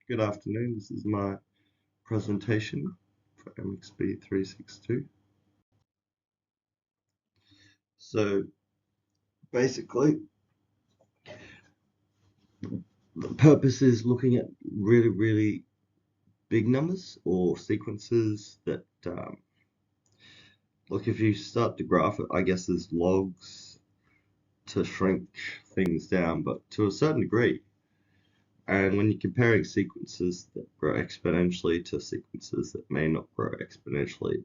Good afternoon. This is my presentation for max362. So basically, the purpose is looking at really big numbers or sequences that, look, if you start to graph it, I guess there's logs to shrink things down, but to a certain degree. And when you're comparing sequences that grow exponentially to sequences that may not grow exponentially,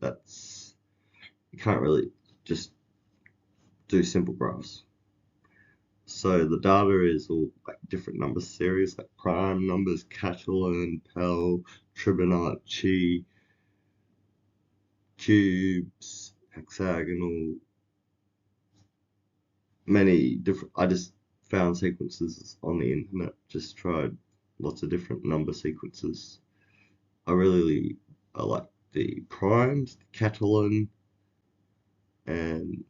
you can't really just do simple graphs. So the data is all like different number series, like prime numbers, Catalan, Pell, Fibonacci, cubes, hexagonal, many different. I just found sequences on the internet, just tried lots of different number sequences. I like the primes, the Catalan, and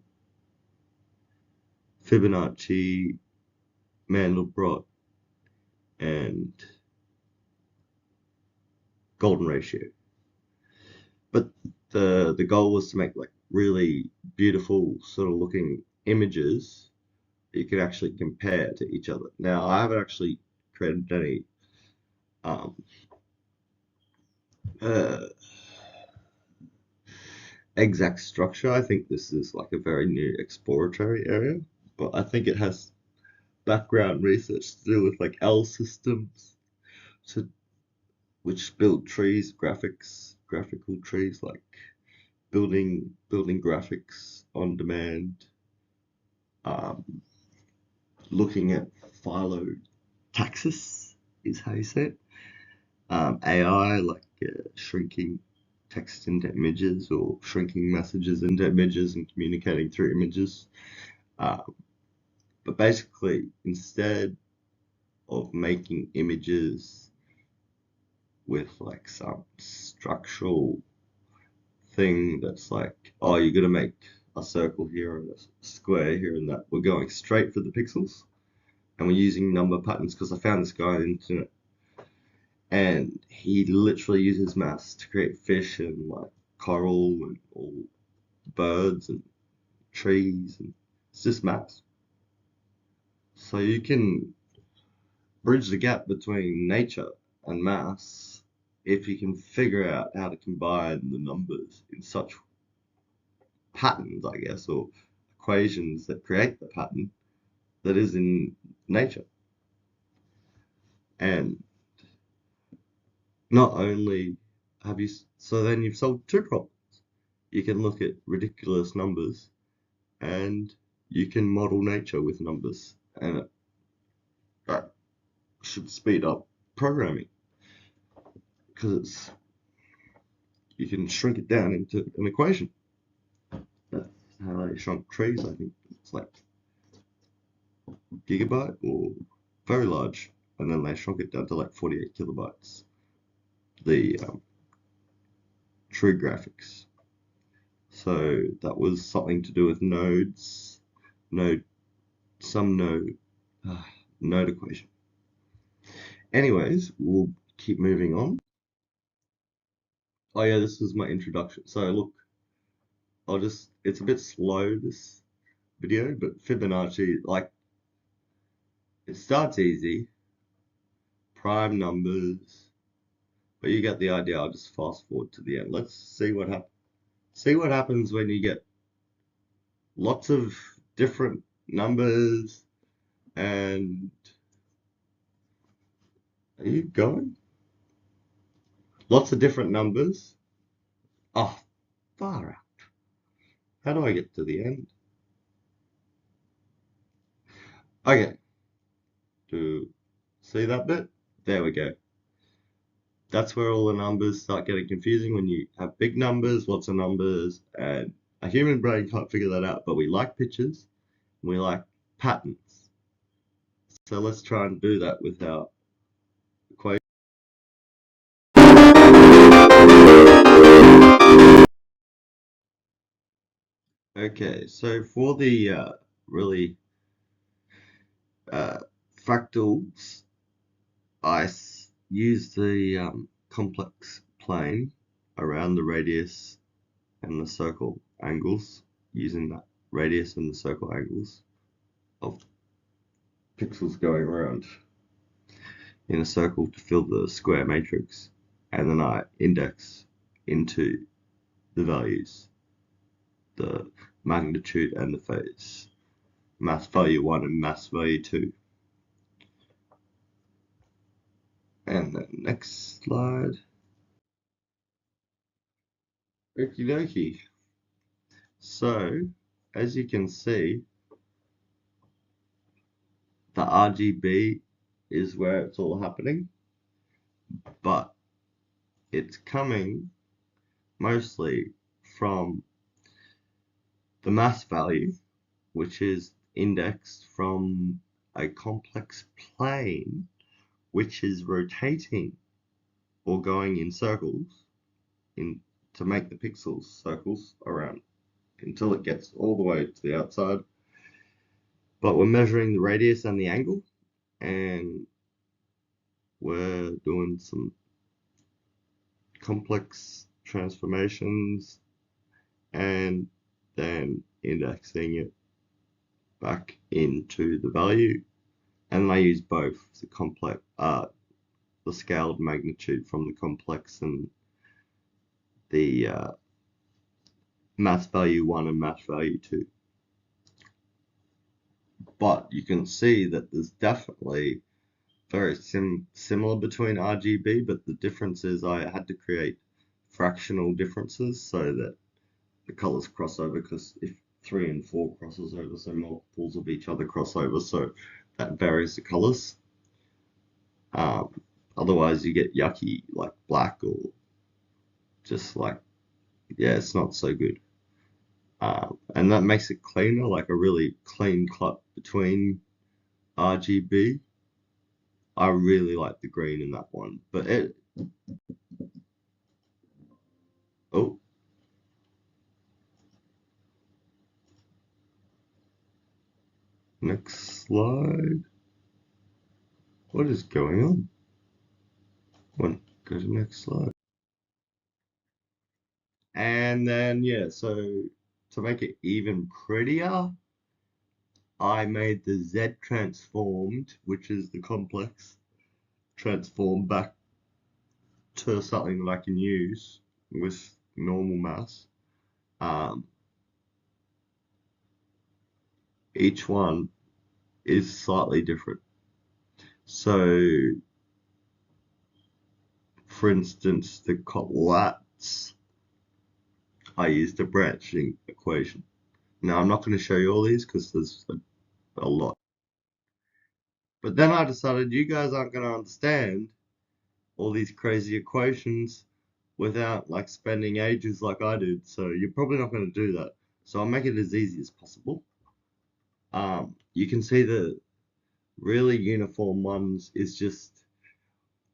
Fibonacci, Mandelbrot, and golden ratio. But the goal was to make like really beautiful sort of looking images that you could actually compare to each other. Now I haven't actually created any um, uh, exact structure. I think this is like a very new exploratory area, but I think it has background research to do with like L systems, to which build trees, graphical trees, like building graphics on demand. Um, Looking at phyllotaxis is how you say it. AI, like shrinking text into images or shrinking messages into images and communicating through images. Um, but basically, instead of making images with like some structural thing that's like, oh, you're gonna make a circle here and a square here and that, we're going straight for the pixels and we're using number patterns because I found this guy on the internet and he literally uses maths to create fish and like coral and all birds and trees, and it's just maths. So you can bridge the gap between nature and maths if you can figure out how to combine the numbers in such patterns, I guess, or equations that create the pattern that is in nature. And not only have you, so then you've solved two problems. You can look at ridiculous numbers and you can model nature with numbers, and that should speed up programming because it's you can shrink it down into an equation. That's how they shrunk trees. I think it's like gigabyte or very large, and then they shrunk it down to like 48 kilobytes. The tree graphics. So that was something to do with nodes, node, some node, uh, node equation. Anyways, we'll keep moving on. Oh yeah, this was my introduction. So look, it's a bit slow, this video, but Fibonacci, like, it starts easy, prime numbers, but you get the idea. I'll just fast forward to the end. Let's see what happens when you get lots of different numbers and are you going? Lots of different numbers. Oh, far out. How do I get to the end? Okay, to see that bit? There we go. That's where all the numbers start getting confusing when you have big numbers, lots of numbers, and a human brain can't figure that out. But we like pictures, we like patterns. So let's try and do that with our equation. Okay, so for the really fractals, I use the complex plane around the radius and the circle angles, using that radius and the circle angles of pixels going around in a circle to fill the square matrix, and then I index into the values, the magnitude and the phase, mass value 1 and mass value 2. And then next slide. Okie dokie. So, as you can see, the RGB is where it's all happening, but it's coming mostly from the mass value, which is indexed from a complex plane, which is rotating or going in circles in to make the pixels circles around until it gets all the way to the outside. But we're measuring the radius and the angle, and we're doing some complex transformations and then indexing it back into the value. And I use both the complex, the scaled magnitude from the complex and the mass value 1 and mass value 2. But you can see that there's definitely very similar between RGB, but the difference is I had to create fractional differences so that the colors cross over, because if 3 and 4 crosses over, so multiples of each other cross over, so that varies the colors. Otherwise you get yucky like black, or just like, yeah, it's not so good. And that makes it cleaner, like a really clean cut between RGB. I really like the green in that one, but oh, next slide. What is going on? Go to the next slide. And then, yeah, so to make it even prettier, I made the Z transformed, which is the complex, transform back to something that I can use with normal mass. Each one is slightly different. So, for instance, the collapse, I used a branching equation. Now, I'm not going to show you all these because there's a lot. But then I decided you guys aren't going to understand all these crazy equations without like spending ages like I did. So you're probably not going to do that. So I'll make it as easy as possible. You can see the really uniform ones is just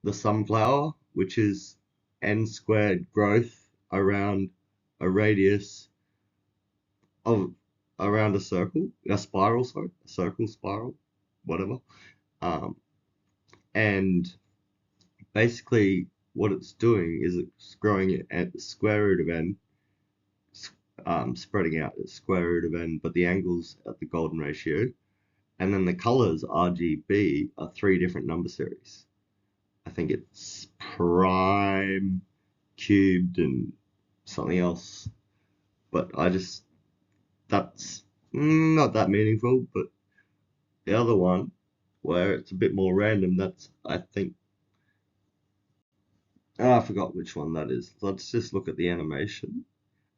the sunflower, which is n squared growth around a radius of around a circle, a spiral, sorry, a circle, spiral, whatever. Um, and basically what it's doing is it's growing it at the square root of n, spreading out at square root of n, but the angle's at the golden ratio. And then the colors RGB are 3 different number series. I think it's prime, cubed, and something else. But that's not that meaningful. But the other one, where it's a bit more random, that's, I think, I forgot which one that is. Let's just look at the animation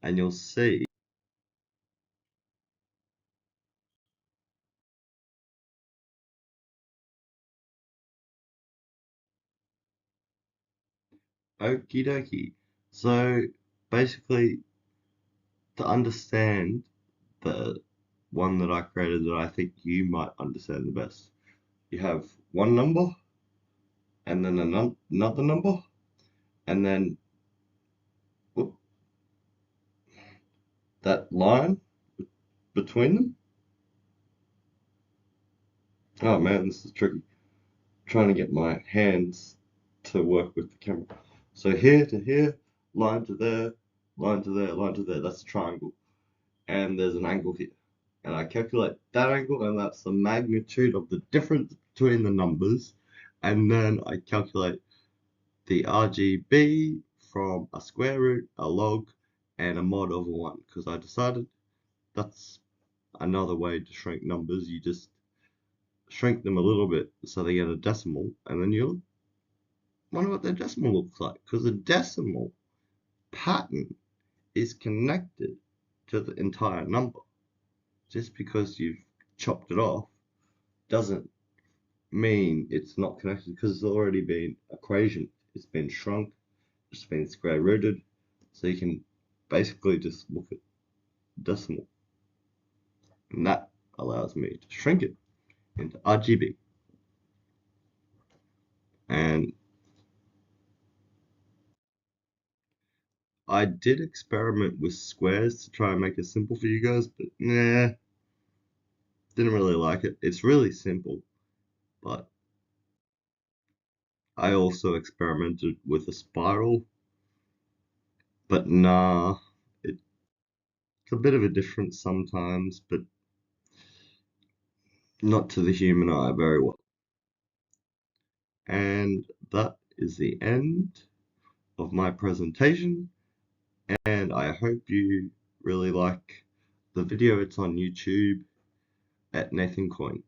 and you'll see. Okie dokie. So basically, to understand the one that I created that I think you might understand the best, you have one number and then another number, and then whoop, that line between them. Oh man, this is tricky. Trying to get my hands to to work with the camera. So here to here, line to there, line to there, line to there. That's a triangle. And there's an angle here. And I calculate that angle, and that's the magnitude of the difference between the numbers. And then I calculate the RGB from a square root, a log, and a mod over 1. Because I decided that's another way to shrink numbers. You just shrink them a little bit so they get a decimal, and then you'll wonder what their decimal looks like. Because the decimal pattern is connected to the entire number. Just because you've chopped it off doesn't mean it's not connected, because it's already been equation. It's been shrunk, it's been square rooted, so you can basically just look at decimal. And that allows me to shrink it into RGB. And I did experiment with squares to try and make it simple for you guys, but nah, didn't really like it. It's really simple, but I also experimented with a spiral, but nah, it's a bit of a difference sometimes, but not to the human eye very well. And that is the end of my presentation, and I hope you really like the video. It's on YouTube at Nathan Coyne.